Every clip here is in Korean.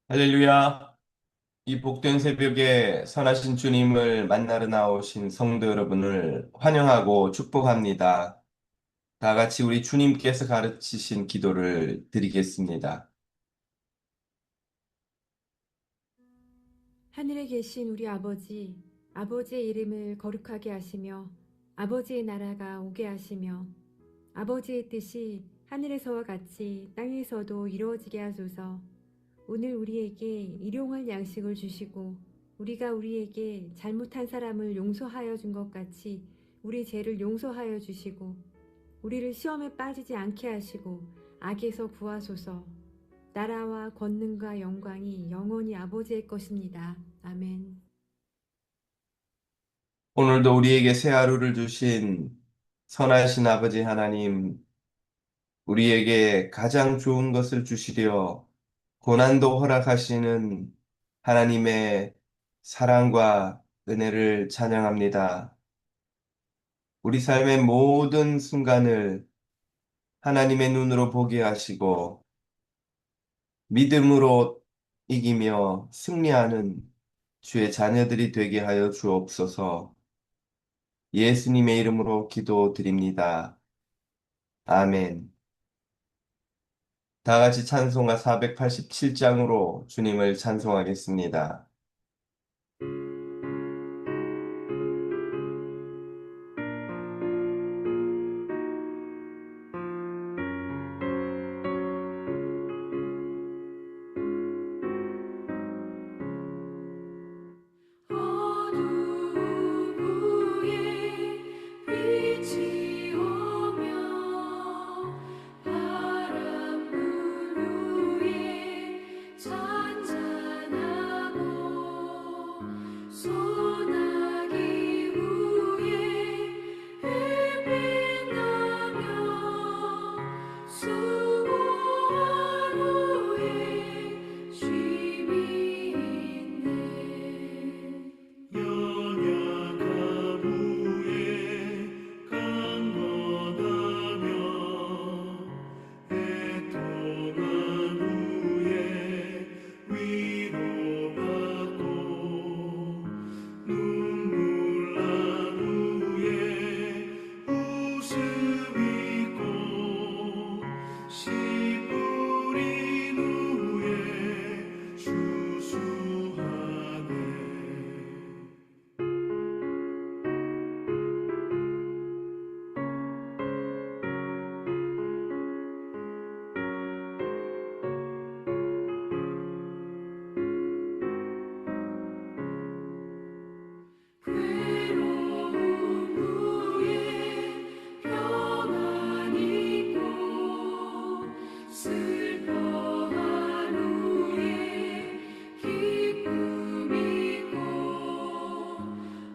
할렐루야. 이 복된 새벽에 선하신 주님을 만나러 나오신 성도 여러분을 환영하고 축복합니다. 다 같이 우리 주님께서 가르치신 기도를 드리겠습니다. 하늘에 계신 우리 아버지, 아버지의 이름을 거룩하게 하시며 아버지의 나라가 오게 하시며 아버지의 뜻이 하늘에서와 같이 땅에서도 이루어지게 하소서. 오늘 우리에게 일용할 양식을 주시고 우리가 우리에게 잘못한 사람을 용서하여 준 것 같이 우리 죄를 용서하여 주시고 우리를 시험에 빠지지 않게 하시고 악에서 구하소서. 나라와 권능과 영광이 영원히 아버지의 것입니다. 아멘. 오늘도 우리에게 새 하루를 주신 선하신 아버지 하나님, 우리에게 가장 좋은 것을 주시려 고난도 허락하시는 하나님의 사랑과 은혜를 찬양합니다. 우리 삶의 모든 순간을 하나님의 눈으로 보게 하시고 믿음으로 이기며 승리하는 주의 자녀들이 되게 하여 주옵소서. 예수님의 이름으로 기도드립니다. 아멘. 다 같이 찬송가 487장으로 주님을 찬송하겠습니다. 어두운 후에 빛이 오며 바람 불 위에 잔잔하고 소나기 후에 햇빛 나며 수고한 후에 쉼이 있네. 연약함 후에 강건하며 애통한 후에 위로받고 눈물 난 후에 웃음 있고 씨 뿌린 후에 주수하네. 괴로움 후에 평안 있고 슬퍼한 후에 기쁨 있고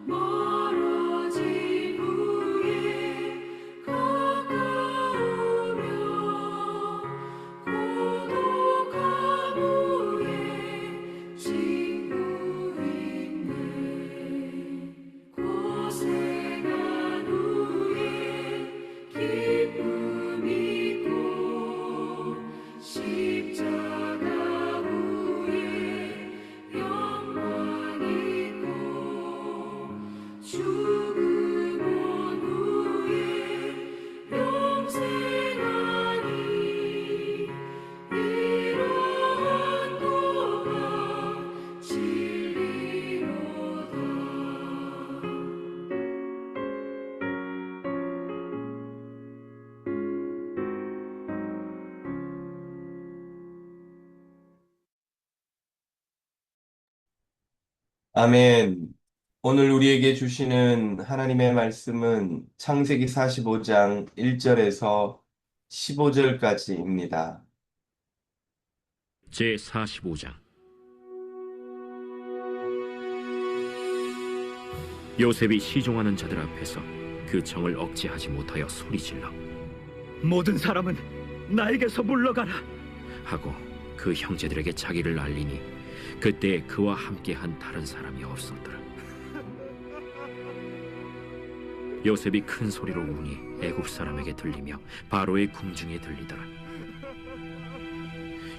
멀어진 후에 가까우며 고독한 후에 친구 있네. 고생한 후에 기쁨 있고 십자가 후에 영광 있고 죽음 온 후에 영생하니 이러한 도가 진리로다. 아멘. 오늘 우리에게 주시는 하나님의 말씀은 창세기 45장 1절에서 15절까지입니다. 제45장. 요셉이 시종하는 자들 앞에서 그 정을 억제하지 못하여 소리질러 모든 사람은 나에게서 물러가라. 하고 그 형제들에게 자기를 알리니 그때 그와 함께한 다른 사람이 없었더라. 요셉이 큰 소리로 우니 애굽 사람에게 들리며 바로의 궁중에 들리더라.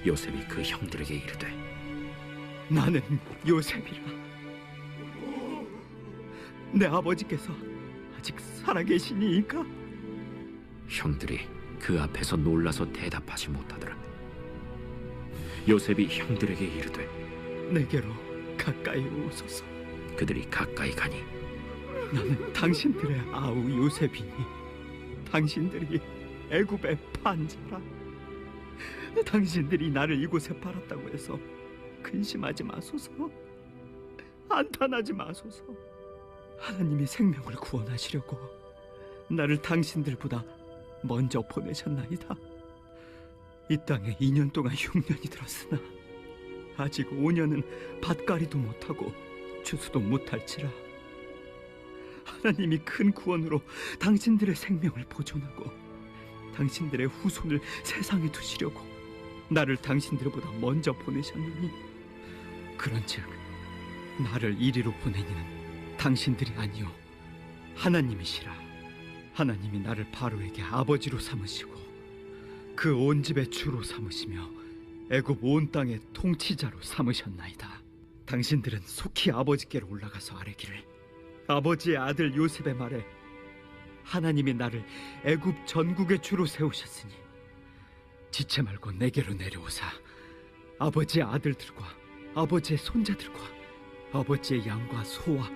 요셉이 그 형들에게 이르되 나는 요셉이라. 내 아버지께서 아직 살아계시니이까? 형들이 그 앞에서 놀라서 대답하지 못하더라. 요셉이 형들에게 이르되 내게로 가까이 오소서. 그들이 가까이 가니 나는 당신들의 아우 요셉이니 당신들이 애굽의 판자라. 당신들이 나를 이곳에 팔았다고 해서 근심하지 마소서. 안탄하지 마소서. 하나님이 생명을 구원하시려고 나를 당신들보다 먼저 보내셨나이다. 이 땅에 2년 동안 흉년이 들었으나 아직 5년은 밭갈이도 못하고 추수도 못할지라. 하나님이 큰 구원으로 당신들의 생명을 보존하고 당신들의 후손을 세상에 두시려고 나를 당신들보다 먼저 보내셨느니, 그런즉 나를 이리로 보낸 이는 당신들이 아니요 하나님이시라. 하나님이 나를 바로에게 아버지로 삼으시고 그 온 집의 주로 삼으시며 애굽 온 땅의 통치자로 삼으셨나이다. 당신들은 속히 아버지께로 올라가서 아뢰기를, 아버지의 아들 요셉의 말에 하나님이 나를 애굽 전국의 주로 세우셨으니 지체 말고 내게로 내려오사 아버지의 아들들과 아버지의 손자들과 아버지의 양과 소와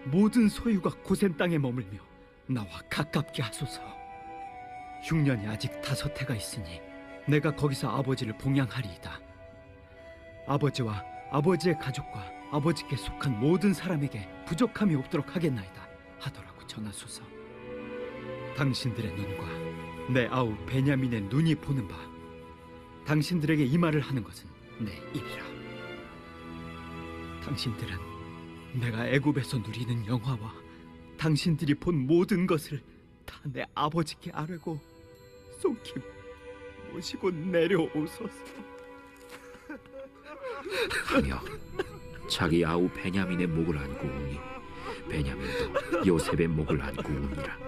모든 소유가 고센 땅에 머물며 나와 가깝게 하소서. 흉년이 아직 5해가 있으니 내가 거기서 아버지를 봉양하리이다. 아버지와 아버지의 가족과 아버지께 속한 모든 사람에게 부족함이 없도록 하겠나이다 하더라고 전하소서. 당신들의 눈과 내 아우 베냐민의 눈이 보는 바 당신들에게 이 말을 하는 것은 내 일이라. 당신들은 내가 애굽에서 누리는 영화와 당신들이 본 모든 것을 다 내 아버지께 아뢰고 속히 모시고 내려오소서. 하며 자기 아우 베냐민의 목을 안고 우니 베냐민도 요셉의 목을 안고 우니라.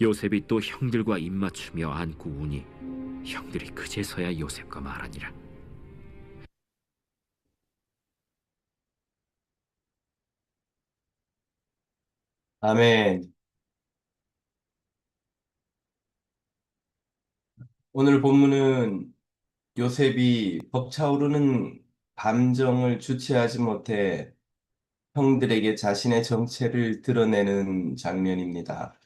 요셉이 또 형들과 입맞추며 안고 우니 형들이 그제서야 요셉과 말하니라. 아멘. 오늘 본문은 요셉이 벅차오르는 감정을 주체하지 못해 형들에게 자신의 정체를 드러내는 장면입니다.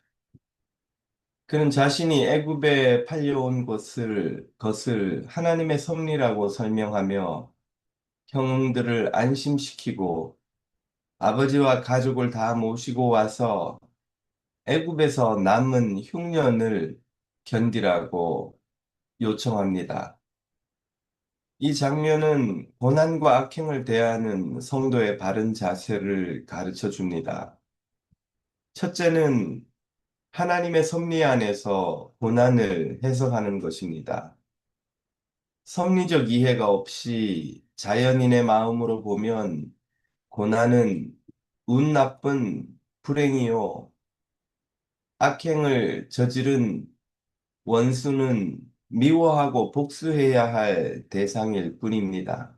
그는 자신이 애굽에 팔려온 것을 하나님의 섭리라고 설명하며 형들을 안심시키고 아버지와 가족을 다 모시고 와서 애굽에서 남은 흉년을 견디라고 요청합니다. 이 장면은 고난과 악행을 대하는 성도의 바른 자세를 가르쳐 줍니다. 첫째는 하나님의 섭리 안에서 고난을 해석하는 것입니다. 섭리적 이해가 없이 자연인의 마음으로 보면 고난은 운 나쁜 불행이요, 악행을 저지른 원수는 미워하고 복수해야 할 대상일 뿐입니다.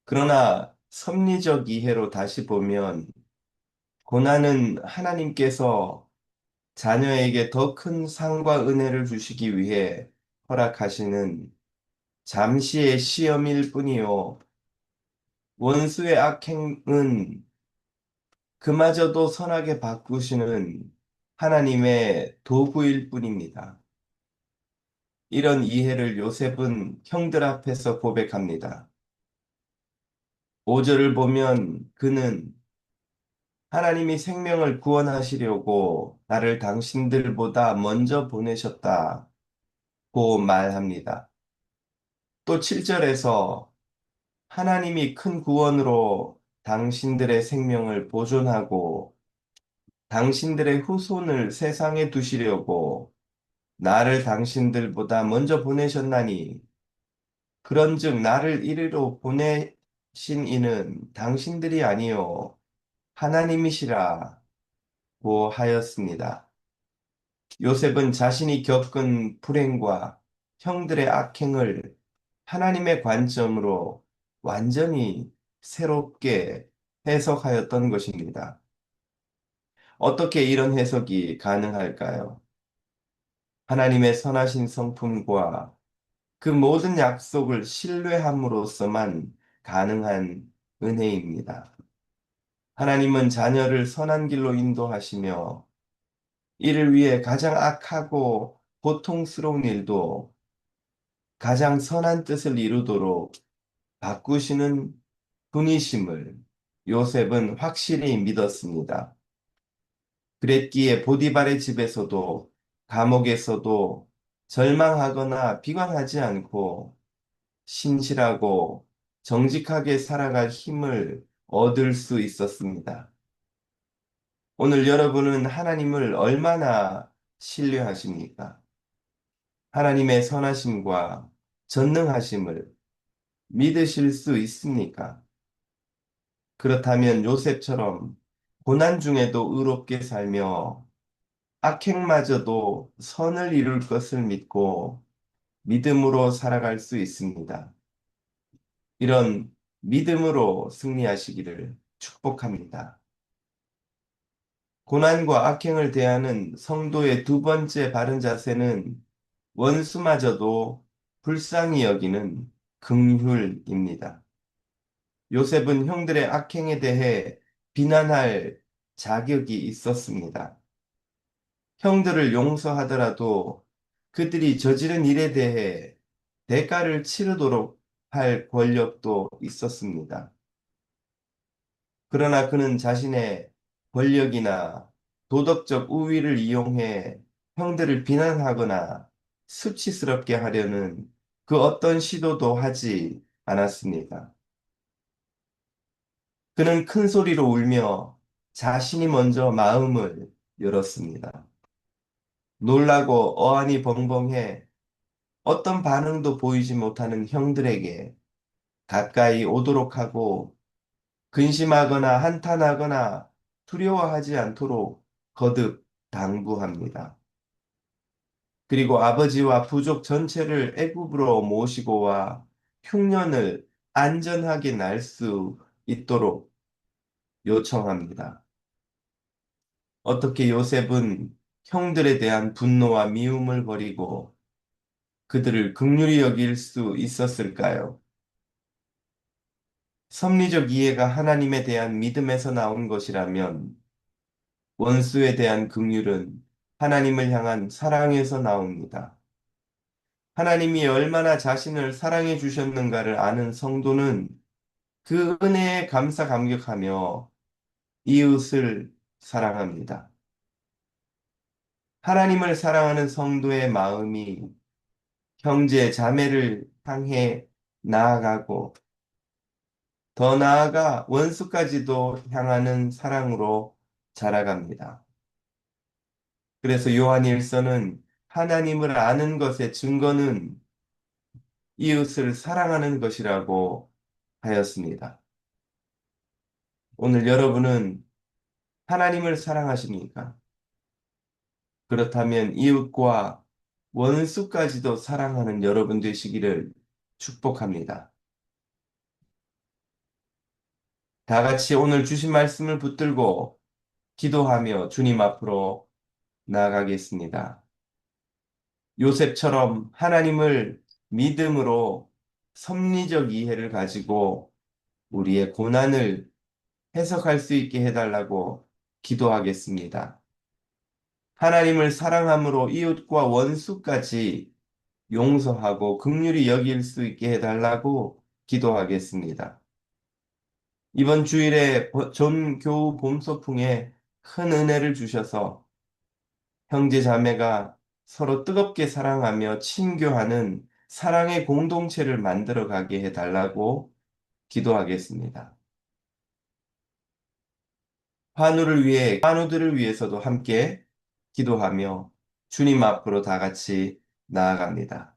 그러나 섭리적 이해로 다시 보면 고난은 하나님께서 자녀에게 더 큰 상과 은혜를 주시기 위해 허락하시는 잠시의 시험일 뿐이요, 원수의 악행은 그마저도 선하게 바꾸시는 하나님의 도구일 뿐입니다. 이런 이해를 요셉은 형들 앞에서 고백합니다. 5절을 보면 그는 하나님이 생명을 구원하시려고 나를 당신들보다 먼저 보내셨다고 말합니다. 또 7절에서 하나님이 큰 구원으로 당신들의 생명을 보존하고 당신들의 후손을 세상에 두시려고 나를 당신들보다 먼저 보내셨나니 그런즉 나를 이리로 이는 당신들이 아니요 하나님이시라고 하였습니다. 요셉은 자신이 겪은 불행과 형들의 악행을 하나님의 관점으로 완전히 새롭게 해석하였던 것입니다. 어떻게 이런 해석이 가능할까요? 하나님의 선하신 성품과 그 모든 약속을 신뢰함으로써만 가능한 은혜입니다. 하나님은 자녀를 선한 길로 인도하시며 이를 위해 가장 악하고 고통스러운 일도 가장 선한 뜻을 이루도록 바꾸시는 분이심을 요셉은 확실히 믿었습니다. 그랬기에 보디발의 집에서도 감옥에서도 절망하거나 비관하지 않고 신실하고 정직하게 살아갈 힘을 얻을 수 있었습니다. 오늘 여러분은 하나님을 얼마나 신뢰하십니까? 하나님의 선하심과 전능하심을 믿으실 수 있습니까? 그렇다면 요셉처럼 고난 중에도 의롭게 살며 악행마저도 선을 이룰 것을 믿고 믿음으로 살아갈 수 있습니다. 이런 믿음으로 승리하시기를 축복합니다. 고난과 악행을 대하는 성도의 두 번째 바른 자세는 원수마저도 불쌍히 여기는 긍휼입니다. 요셉은 형들의 악행에 대해 비난할 자격이 있었습니다. 형들을 용서하더라도 그들이 저지른 일에 대해 대가를 치르도록 할 권력도 있었습니다. 그러나 그는 자신의 권력이나 도덕적 우위를 이용해 형들을 비난하거나 수치스럽게 하려는 그 어떤 시도도 하지 않았습니다. 그는 큰 소리로 울며 자신이 먼저 마음을 열었습니다. 놀라고 어안이 벙벙해 어떤 반응도 보이지 못하는 형들에게 가까이 오도록 하고 근심하거나 한탄하거나 두려워하지 않도록 거듭 당부합니다. 그리고 아버지와 부족 전체를 애굽으로 모시고 와 흉년을 안전하게 날 수 있도록 요청합니다. 어떻게 요셉은 형들에 대한 분노와 미움을 버리고 그들을 긍휼히 여길 수 있었을까요? 섭리적 이해가 하나님에 대한 믿음에서 나온 것이라면 원수에 대한 긍휼은 하나님을 향한 사랑에서 나옵니다. 하나님이 얼마나 자신을 사랑해 주셨는가를 아는 성도는 그 은혜에 감사 감격하며 이웃을 사랑합니다. 하나님을 사랑하는 성도의 마음이 형제, 자매를 향해 나아가고 더 나아가 원수까지도 향하는 사랑으로 자라갑니다. 그래서 요한일서는 하나님을 아는 것의 증거는 이웃을 사랑하는 것이라고 하였습니다. 오늘 여러분은 하나님을 사랑하십니까? 그렇다면 이웃과 원수까지도 사랑하는 여러분 되시기를 축복합니다. 다 같이 오늘 주신 말씀을 붙들고 기도하며 주님 앞으로 나아가겠습니다. 요셉처럼 하나님을 믿음으로 섭리적 이해를 가지고 우리의 고난을 해석할 수 있게 해달라고 기도하겠습니다. 하나님을 사랑함으로 이웃과 원수까지 용서하고 긍휼히 여길 수 있게 해달라고 기도하겠습니다. 이번 주일에 전교우 봄소풍에 큰 은혜를 주셔서 형제 자매가 서로 뜨겁게 사랑하며 친교하는 사랑의 공동체를 만들어 가게 해달라고 기도하겠습니다. 환우들을 위해서도 함께 기도하며 주님 앞으로 다 같이 나아갑니다.